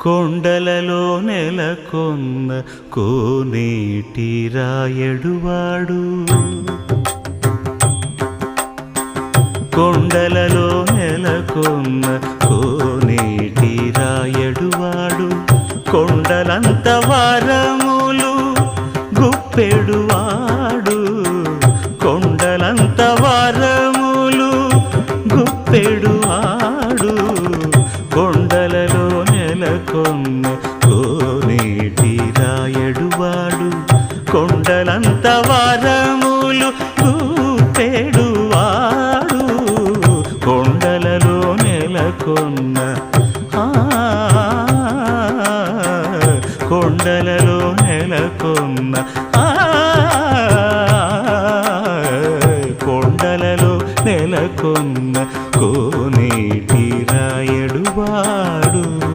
కొండలలో నెలకొన్న కోనేటి రాయడువాడు కొండలలో నెలకొన్న కోనేటి రాయడువాడు కొండలంత వారములు గుప్పెడువాడు కొండలంత వారములు గుప్పెడువాడు కొండలలో నెలకొన్న కోనేటి రాయడువాడు కొండలంత వారములు గుప్పెడువాడు కొండలలో నెలకొన్న